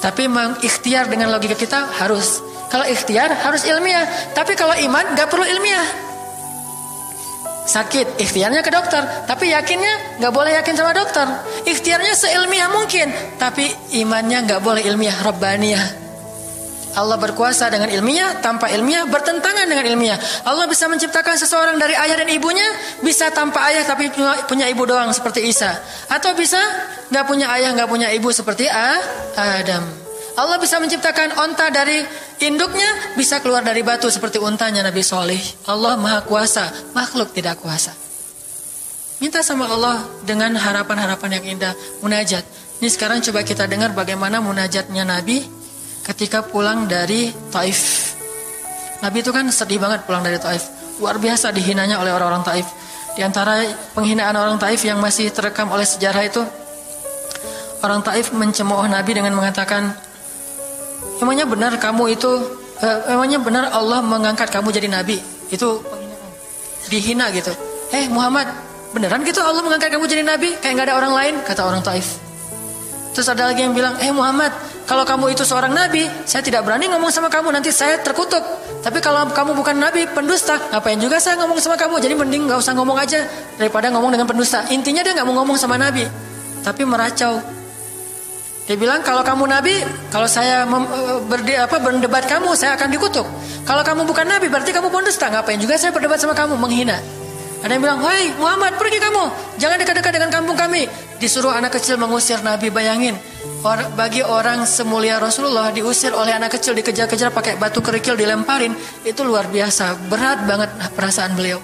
Speaker 1: Tapi mengikhtiar dengan logika kita harus. Kalau ikhtiar harus ilmiah. Tapi kalau iman gak perlu ilmiah. Sakit, ikhtiarnya ke dokter, tapi yakinnya nggak boleh yakin sama dokter. Ikhtiarnya seilmiah mungkin, tapi imannya nggak boleh ilmiah, rabbaniyah. Allah berkuasa dengan ilmiah, tanpa ilmiah bertentangan dengan ilmiah. Allah bisa menciptakan seseorang dari ayah dan ibunya, bisa tanpa ayah tapi punya ibu doang seperti Isa, atau bisa nggak punya ayah nggak punya ibu seperti Adam. Allah bisa menciptakan onta dari induknya, bisa keluar dari batu seperti untanya Nabi Soleh. Allah maha kuasa, makhluk tidak kuasa. Minta sama Allah dengan harapan-harapan yang indah, munajat. Ini sekarang coba kita dengar bagaimana munajatnya Nabi ketika pulang dari Taif. Nabi itu kan sedih banget pulang dari Taif. Luar biasa dihinanya oleh orang-orang Taif. Di antara penghinaan orang Taif yang masih terekam oleh sejarah itu, orang Taif mencemooh Nabi dengan mengatakan, emangnya benar kamu itu, emangnya benar Allah mengangkat kamu jadi nabi? Itu penghinaan, dihina gitu. Muhammad, beneran gitu Allah mengangkat kamu jadi nabi? Kayak gak ada orang lain, kata orang Taif. Terus ada lagi yang bilang, Muhammad, kalau kamu itu seorang nabi, saya tidak berani ngomong sama kamu, nanti saya terkutuk. Tapi kalau kamu bukan nabi, pendusta, ngapain juga saya ngomong sama kamu? Jadi mending gak usah ngomong aja daripada ngomong dengan pendusta. Intinya dia gak mau ngomong sama nabi, tapi meracau. Dia bilang, kalau kamu nabi, kalau saya berdebat kamu, saya akan dikutuk. Kalau kamu bukan nabi, berarti kamu pendusta. Ngapain juga saya berdebat sama kamu, menghina. Ada yang bilang, hei Muhammad, pergi kamu, jangan dekat-dekat dengan kampung kami. Disuruh anak kecil mengusir Nabi. Bayangin, bagi orang semulia Rasulullah diusir oleh anak kecil, dikejar-kejar pakai batu kerikil, dilemparin. Itu luar biasa, berat banget perasaan beliau.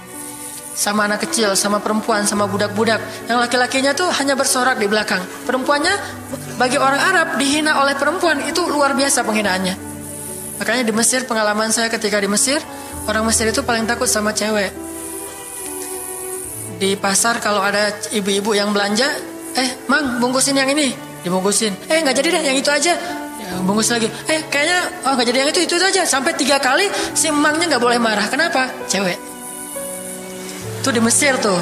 Speaker 1: Sama anak kecil, sama perempuan, sama budak-budak. Yang laki-lakinya tuh hanya bersorak di belakang. Perempuannya, bagi orang Arab, dihina oleh perempuan. Itu luar biasa penghinaannya. Makanya di Mesir, pengalaman saya ketika di Mesir, orang Mesir itu paling takut sama cewek. Di pasar kalau ada ibu-ibu yang belanja, Mang, bungkusin yang ini. Dibungkusin. Gak jadi deh, yang itu aja. Bungkus lagi. Kayaknya, gak jadi yang itu aja. Sampai 3 kali, si emangnya gak boleh marah. Kenapa? Cewek. Itu di Mesir tuh.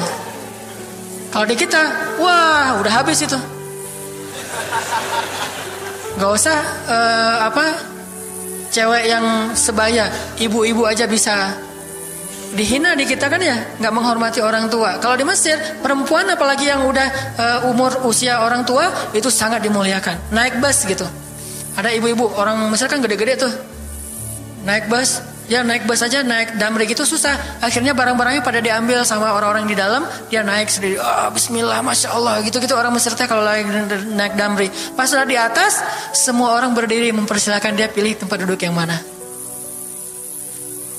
Speaker 1: Kalau di kita, wah udah habis itu. Gak usah cewek yang sebaya, ibu-ibu aja bisa dihina di kita kan ya, nggak menghormati orang tua. Kalau di Mesir, perempuan apalagi yang udah umur usia orang tua itu sangat dimuliakan. Naik bus gitu, ada ibu-ibu orang Mesir kan gede-gede tuh, naik bus. Ya naik bus aja, naik damri gitu susah. Akhirnya barang-barangnya pada diambil sama orang-orang di dalam. Dia naik sendiri, bismillah, masya Allah, gitu-gitu orang Mesir teh kalau lagi naik damri. Pas sudah di atas, semua orang berdiri mempersilahkan dia pilih tempat duduk yang mana.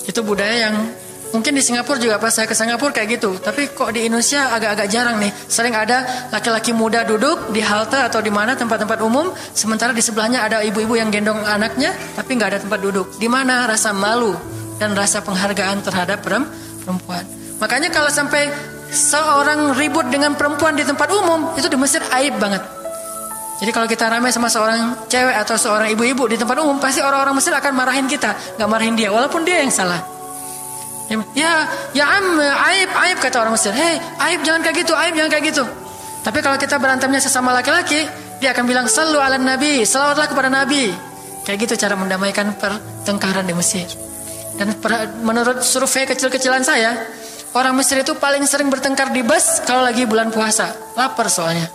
Speaker 1: Itu budaya yang mungkin di Singapura juga, pas saya ke Singapura kayak gitu. Tapi kok di Indonesia agak-agak jarang nih. Sering ada laki-laki muda duduk di halte atau di mana tempat-tempat umum, sementara di sebelahnya ada ibu-ibu yang gendong anaknya, tapi nggak ada tempat duduk. Di mana rasa malu dan rasa penghargaan terhadap perempuan. Makanya kalau sampai seorang ribut dengan perempuan di tempat umum, itu di Mesir aib banget. Jadi kalau kita ramai sama seorang cewek atau seorang ibu-ibu di tempat umum, pasti orang-orang Mesir akan marahin kita, nggak marahin dia, walaupun dia yang salah. Ya aib kata orang Mesir. Aib jangan kayak gitu, aib jangan kayak gitu. Tapi kalau kita berantemnya sesama laki-laki, dia akan bilang sallu ala nabi, salawatlah kepada nabi. Kayak gitu cara mendamaikan pertengkaran di Mesir. Dan menurut survei kecil-kecilan saya, orang Mesir itu paling sering bertengkar di bus kalau lagi bulan puasa, lapar soalnya.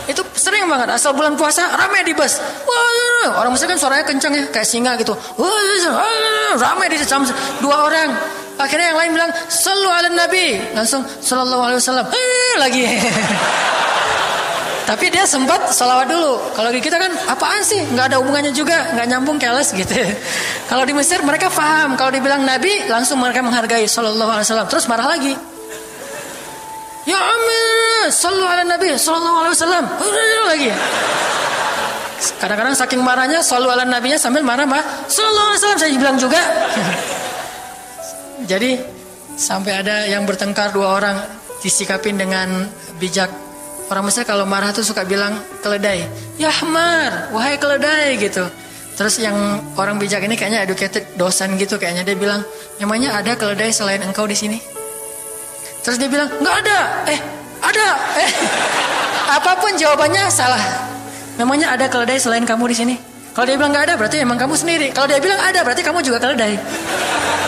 Speaker 1: Itu sering banget, asal bulan puasa ramai di bus. Wah, orang Mesir kan suaranya kencang ya, kayak singa gitu. Wah, ramai di jam 2 orang. Akhirnya yang lain bilang sallu ala nabi, langsung sallallahu alaihi wasallam. Lagi. Tapi dia sempat salawat dulu. Kalau di kita kan apaan sih, nggak ada hubungannya juga, nggak nyambung, keles gitu. Kalau di Mesir mereka paham, kalau dibilang nabi langsung mereka menghargai sallallahu alaihi wasallam, terus marah lagi. Ya amin, sallu ala nabi sallallahu alaihi wasallam. Lagi. Kadang-kadang saking marahnya sallu ala nabinya sambil marah sallallahu alaihi wasallam, saya bilang juga. Jadi sampai ada yang bertengkar 2 orang disikapin dengan bijak. Orang Mesir kalau marah tuh suka bilang keledai. Ya Ahmar, wahai keledai gitu. Terus yang orang bijak ini kayaknya educated dosen gitu kayaknya, dia bilang, memangnya ada keledai selain engkau di sini? Terus dia bilang, nggak ada. Ada. Apapun jawabannya salah. Memangnya ada keledai selain kamu di sini? Kalau dia bilang nggak ada, berarti emang kamu sendiri. Kalau dia bilang ada, berarti kamu juga keledai.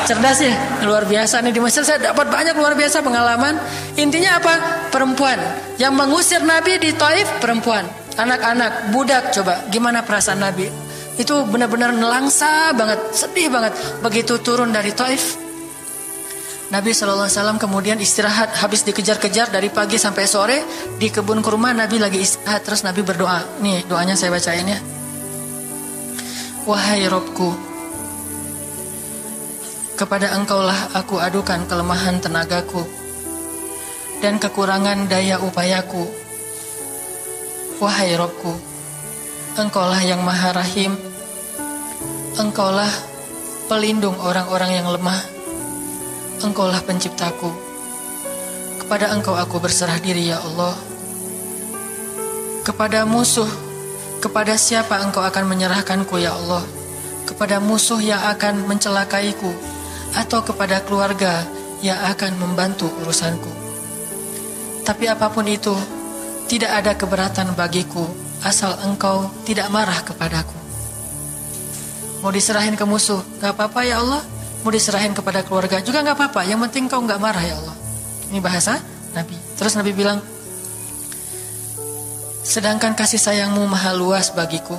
Speaker 1: Cerdas ya, luar biasa nih di Mesir. Saya dapat banyak luar biasa pengalaman. Intinya apa? Perempuan yang mengusir Nabi di Taif, perempuan, anak-anak, budak. Coba gimana perasaan Nabi? Itu benar-benar nelangsa banget, sedih banget. Begitu turun dari Taif, Nabi SAW kemudian istirahat. Habis dikejar-kejar dari pagi sampai sore di kebun kurma, Nabi lagi istirahat. Terus Nabi berdoa. Nih doanya saya bacain ya. Wahai Robku, kepada engkaulah aku adukan kelemahan tenagaku dan kekurangan daya upayaku. Wahai Robku, engkaulah yang maha rahim. Engkaulah pelindung orang-orang yang lemah. Engkaulah penciptaku. Kepada engkau aku berserah diri ya Allah. Kepada musuh, kepada siapa engkau akan menyerahkanku ya Allah? Kepada musuh yang akan mencelakaiku, atau kepada keluarga yang akan membantu urusanku? Tapi apapun itu, tidak ada keberatan bagiku, asal engkau tidak marah kepadaku. Mau diserahin ke musuh, gak apa-apa ya Allah. Mau diserahin kepada keluarga juga gak apa-apa, yang penting kau gak marah ya Allah. Ini bahasa Nabi. Terus Nabi bilang, sedangkan kasih sayangmu maha luas bagiku,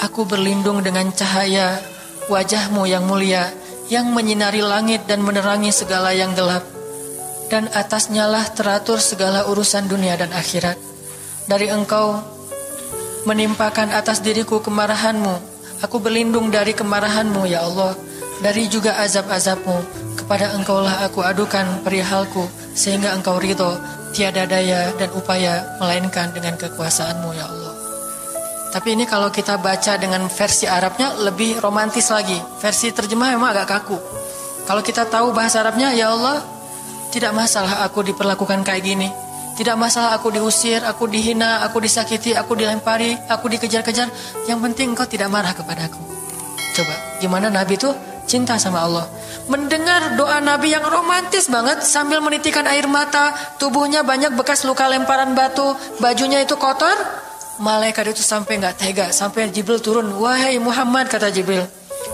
Speaker 1: aku berlindung dengan cahaya wajahmu yang mulia, yang menyinari langit dan menerangi segala yang gelap, dan atasnya lah teratur segala urusan dunia dan akhirat. Dari engkau menimpakan atas diriku kemarahanmu, aku berlindung dari kemarahanmu ya Allah, dari juga azab-azabmu. Kepada engkaulah aku adukan perihalku, sehingga engkau ridho. Tiada daya dan upaya melainkan dengan kekuasaanmu ya Allah. Tapi ini kalau kita baca dengan versi Arabnya lebih romantis lagi. Versi terjemah memang agak kaku. Kalau kita tahu bahasa Arabnya, ya Allah, tidak masalah aku diperlakukan kayak gini. Tidak masalah aku diusir, aku dihina, aku disakiti, aku dilempari, aku dikejar-kejar. Yang penting engkau tidak marah kepadaku. Coba, gimana Nabi itu cinta sama Allah. Mendengar doa Nabi yang romantis banget sambil menitikkan air mata, tubuhnya banyak bekas luka lemparan batu, bajunya itu kotor. Malaikat itu sampai gak tega, sampai Jibril turun. Wahai Muhammad, kata Jibril.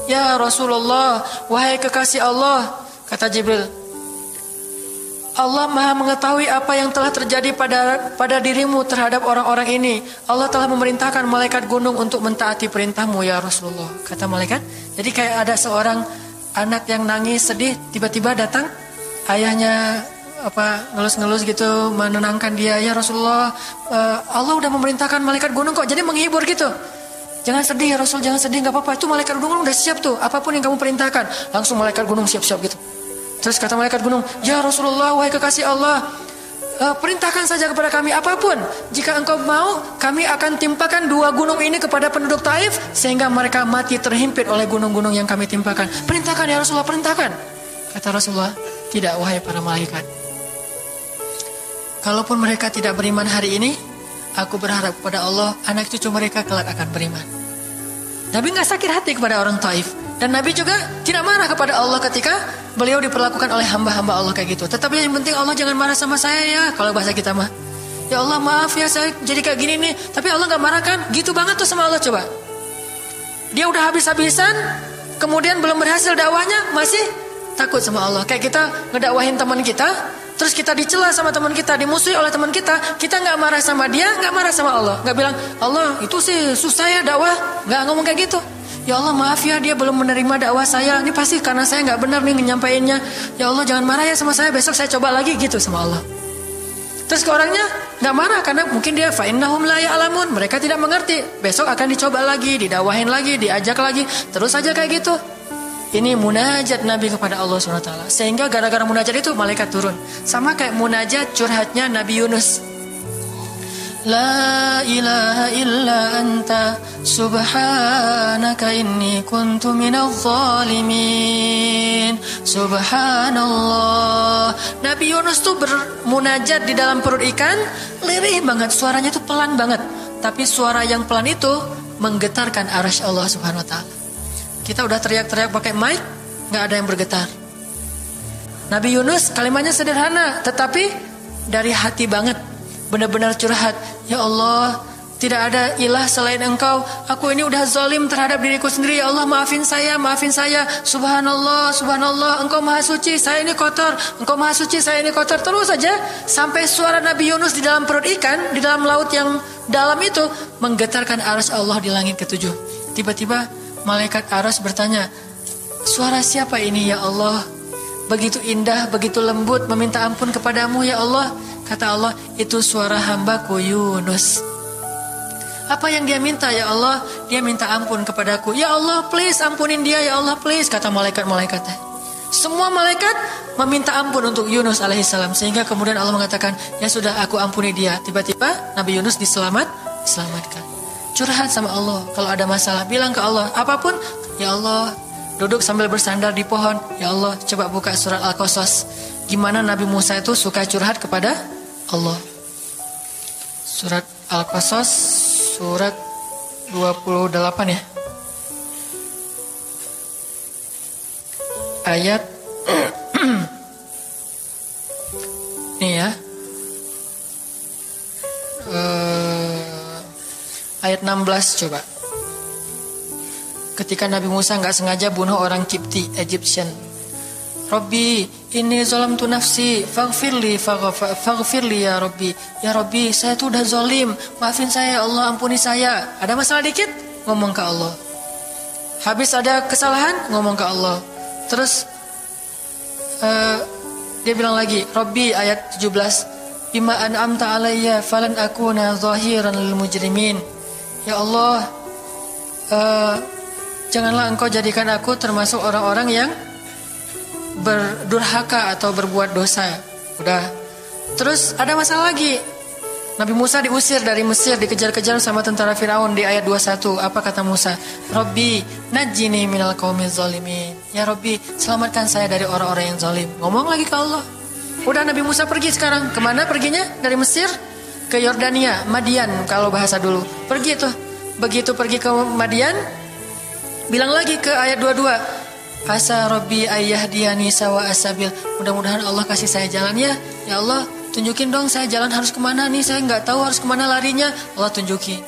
Speaker 1: Ya Rasulullah, wahai kekasih Allah, kata Jibril. Allah maha mengetahui apa yang telah terjadi pada dirimu terhadap orang-orang ini. Allah telah memerintahkan malaikat gunung untuk mentaati perintahmu ya Rasulullah, kata malaikat. Jadi kayak ada seorang anak yang nangis sedih, tiba-tiba datang ayahnya ngelus-ngelus gitu, menenangkan dia. Ya Rasulullah, Allah udah memerintahkan malaikat gunung kok, jadi menghibur gitu. Jangan sedih ya Rasul, jangan sedih, gak apa-apa, itu malaikat gunung udah siap tuh, apapun yang kamu perintahkan. Langsung malaikat gunung siap-siap gitu. Terus kata malaikat gunung, ya Rasulullah, wahai kekasih Allah, perintahkan saja kepada kami apapun. Jika engkau mau, kami akan timpakan 2 gunung ini kepada penduduk Taif, sehingga mereka mati terhimpit oleh gunung-gunung yang kami timpakan. Perintahkan ya Rasulullah, perintahkan. Kata Rasulullah, tidak wahai para malaikat. Kalaupun mereka tidak beriman hari ini, aku berharap kepada Allah, anak cucu mereka kelak akan beriman. Nabi gak sakit hati kepada orang Taif. Dan Nabi juga tidak marah kepada Allah ketika beliau diperlakukan oleh hamba-hamba Allah kayak gitu. Tetapi yang penting Allah jangan marah sama saya ya. Kalau bahasa kita mah, ya Allah maaf ya saya jadi kayak gini nih. Tapi Allah gak marah kan? Gitu banget tuh sama Allah. Coba, dia udah habis-habisan, kemudian belum berhasil dakwahnya, masih takut sama Allah. Kayak kita ngedakwahin teman kita, terus kita dicela sama teman kita, dimusuhi oleh teman kita gak marah sama dia, gak marah sama Allah. Gak bilang, Allah itu sih susah ya dakwah. Gak ngomong kayak gitu. Ya Allah maaf ya dia belum menerima dakwah saya. Ini pasti karena saya gak benar nih nyampainnya. Ya Allah jangan marah ya sama saya, besok saya coba lagi gitu sama Allah. Terus ke orangnya gak marah karena mungkin dia fa'innahum la ya'lamun, mereka tidak mengerti. Besok akan dicoba lagi, didakwahin lagi, diajak lagi, terus aja kayak gitu. Ini munajat Nabi kepada Allah SWT. Sehingga gara-gara munajat itu malaikat turun. Sama kayak munajat curhatnya Nabi Yunus. La ilaha illa anta subhanaka inni kuntu minadh zalimin. Subhanallah. Nabi Yunus tuh bermunajat di dalam perut ikan, lirih banget, suaranya tuh pelan banget. Tapi suara yang pelan itu menggetarkan arasy Allah Subhanahu wa taala. Kita udah teriak-teriak pakai mic, enggak ada yang bergetar. Nabi Yunus kalimatnya sederhana, tetapi dari hati banget. Benar-benar curhat. Ya Allah, tidak ada ilah selain Engkau. Aku ini udah zalim terhadap diriku sendiri. Ya Allah, maafin saya, maafin saya. Subhanallah, subhanallah, Engkau maha suci, saya ini kotor. Engkau maha suci, saya ini kotor. Terus saja sampai suara Nabi Yunus di dalam perut ikan, di dalam laut yang dalam itu menggetarkan arasy Allah di langit ketujuh. Tiba-tiba malaikat arasy bertanya, suara siapa ini ya Allah? Begitu indah, begitu lembut, meminta ampun kepadamu ya Allah. Kata Allah, itu suara hambaku Yunus. Apa yang dia minta ya Allah? Dia minta ampun kepadaku. Ya Allah, please ampunin dia ya Allah, please. Kata malaikat-malaikatnya. Semua malaikat meminta ampun untuk Yunus alaihissalam. Sehingga kemudian Allah mengatakan, ya sudah aku ampuni dia. Tiba-tiba Nabi Yunus diselamatkan. Curhat sama Allah. Kalau ada masalah, bilang ke Allah. Apapun, ya Allah. Duduk sambil bersandar di pohon. Ya Allah, coba buka surat Al-Qasas. Gimana Nabi Musa itu suka curhat kepada Allah. Surat Al-Qasas, surat 28 ya. Ayat ini ya. Ayat 16 coba. Ketika Nabi Musa nggak sengaja bunuh orang Kipti, Egyptian. Rabbi, ini zalamtu nafsi, faghfirli ya Rabbi. Ya Rabbi, saya tuh udah zalim, maafin saya ya Allah, ampuni saya. Ada masalah dikit, ngomong ke Allah. Habis ada kesalahan, ngomong ke Allah. Terus dia bilang lagi, Rabbi ayat 17, bima an'amta alayya falan akuna zahiran lil mujrimin. Ya Allah, janganlah Engkau jadikan aku termasuk orang-orang yang berdurhaka atau berbuat dosa. Udah. Terus ada masalah lagi. Nabi Musa diusir dari Mesir, dikejar-kejar sama tentara Firaun di ayat 21. Apa kata Musa? Rabbi, najjini minal qaumiz zalimin. Ya Rabbi, selamatkan saya dari orang-orang yang zalim. Ngomong lagi ke Allah. Udah, Nabi Musa pergi sekarang. Kemana perginya? Dari Mesir ke Yordania, Madian kalau bahasa dulu. Pergi tuh. Begitu pergi ke Madian, bilang lagi ke ayat 22. Asa Rabbi ayyahdiyani sawa asabil. Mudah-mudahan Allah kasih saya jalan ya. Ya Allah, tunjukin dong saya jalan harus kemana nih. Saya nggak tahu harus kemana larinya. Allah tunjukin.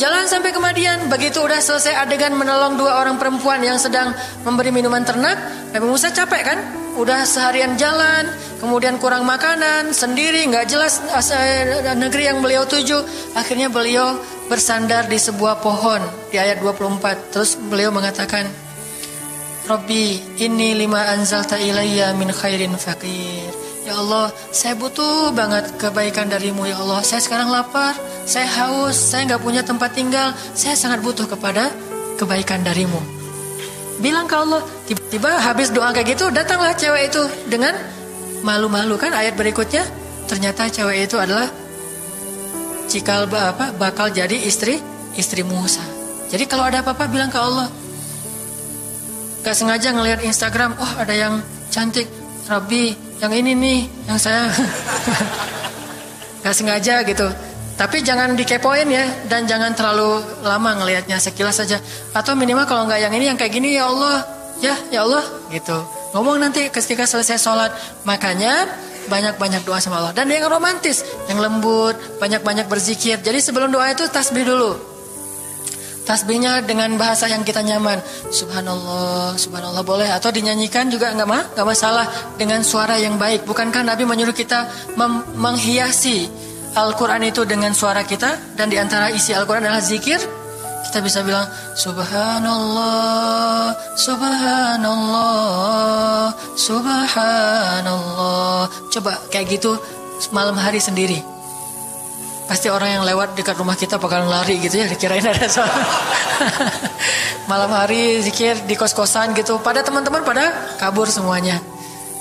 Speaker 1: Jalan sampai ke Madian. Begitu udah selesai adegan menolong dua orang perempuan yang sedang memberi minuman ternak, Nabi Musa capek kan? Udah seharian jalan, kemudian kurang makanan, sendiri, nggak jelas negeri yang beliau tuju. Akhirnya beliau bersandar di sebuah pohon di ayat 24. Terus beliau mengatakan, Rabbi, inni lima anzalta ilayya min khairin faqir. Ya Allah, saya butuh banget kebaikan darimu ya Allah. Saya sekarang lapar, saya haus, saya nggak punya tempat tinggal. Saya sangat butuh kepada kebaikan darimu. Bilang ke Allah. Tiba-tiba habis doa kayak gitu, datanglah cewek itu dengan malu-malu kan. Ayat berikutnya, ternyata cewek itu adalah bakal jadi istri Musa. Jadi kalau ada apa-apa bilang ke Allah. Gak sengaja ngelihat Instagram, oh ada yang cantik, Rabbi, yang ini nih, yang saya gak sengaja gitu. Tapi jangan dikepoin ya, dan jangan terlalu lama ngelihatnya, sekilas saja. Atau minimal kalau nggak yang ini, yang kayak gini, ya Allah, ya Allah, gitu. Ngomong nanti ketika selesai sholat. Makanya banyak-banyak doa sama Allah. Dan yang romantis, yang lembut, banyak-banyak berzikir. Jadi sebelum doa itu tasbih dulu. Tasbihnya dengan bahasa yang kita nyaman. Subhanallah, subhanallah boleh. Atau dinyanyikan juga nggak masalah dengan suara yang baik. Bukankah Nabi menyuruh kita menghiasi Al-Quran itu dengan suara kita? Dan diantara isi Al-Quran adalah zikir. Kita bisa bilang Subhanallah, Subhanallah, Subhanallah. Coba kayak gitu malam hari sendiri. Pasti orang yang lewat dekat rumah kita bakalan lari gitu ya, dikirain ada soal. Malam hari zikir di kos-kosan gitu, pada teman-teman pada kabur semuanya.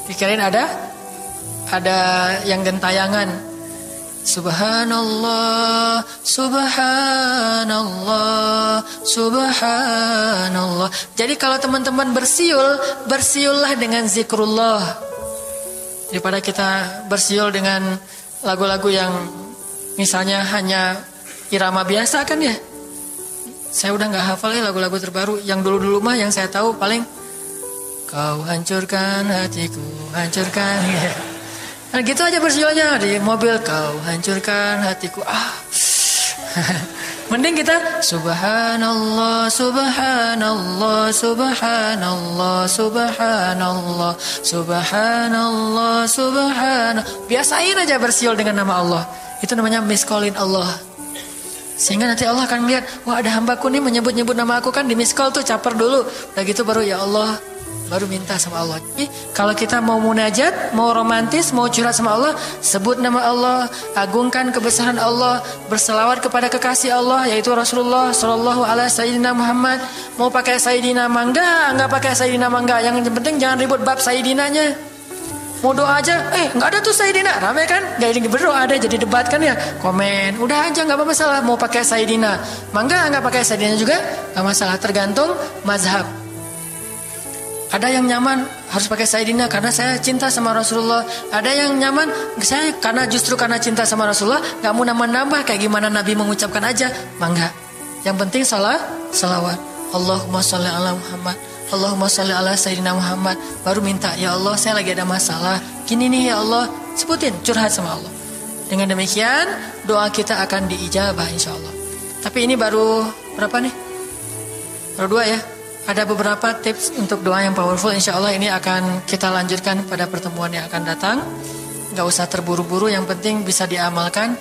Speaker 1: Dikirain ada yang gentayangan. Subhanallah, subhanallah, subhanallah. Jadi kalau teman-teman bersiul, bersiullah dengan zikrullah. Daripada kita bersiul dengan lagu-lagu yang misalnya hanya irama biasa kan ya. Saya udah gak hafal ya lagu-lagu terbaru. Yang dulu-dulu mah yang saya tahu paling kau hancurkan hatiku, hancurkan ya. Nah gitu aja bersiulnya di mobil, kau hancurkan hatiku. Mending kita subhanallah, subhanallah, subhanallah, subhanallah, subhanallah, subhanallah. Biasain aja bersiul dengan nama Allah. Itu namanya miss-callin Allah. Sehingga nanti Allah akan melihat, wah ada hambaku nih menyebut-nyebut nama aku, kan di miss-call tuh, caper dulu. Udah gitu baru ya Allah, baru minta sama Allah. Jadi kalau kita mau munajat, mau romantis, mau curhat sama Allah, sebut nama Allah, agungkan kebesaran Allah, berselawat kepada kekasih Allah yaitu Rasulullah sallallahu alaihi sayyidina Muhammad. Mau pakai sayyidina mangga, enggak pakai sayyidina mangga, yang penting jangan ribut bab sayyidinanya. Mau doa aja, enggak ada tuh sayyidina, ramai kan? Enggak berdoa ada jadi debat kan ya, komen, udah aja enggak masalah. Mau pakai sayyidina mangga, enggak pakai sayyidina juga enggak masalah, tergantung mazhab. Ada yang nyaman harus pakai sayyidina karena saya cinta sama Rasulullah. Ada yang nyaman saya justru karena cinta sama Rasulullah gak mau nambah-nambah, kayak gimana Nabi mengucapkan aja, mangga. Yang penting salawat. Allahumma sholli ala Muhammad, Allahumma sholli ala sayyidina Muhammad. Baru minta, ya Allah saya lagi ada masalah gini nih ya Allah, sebutin, curhat sama Allah. Dengan demikian doa kita akan diijabah insyaallah. Tapi ini baru berapa nih? Baru 2 ya. Ada beberapa tips untuk doa yang powerful. Insya Allah ini akan kita lanjutkan pada pertemuan yang akan datang. Gak usah terburu-buru, yang penting bisa diamalkan.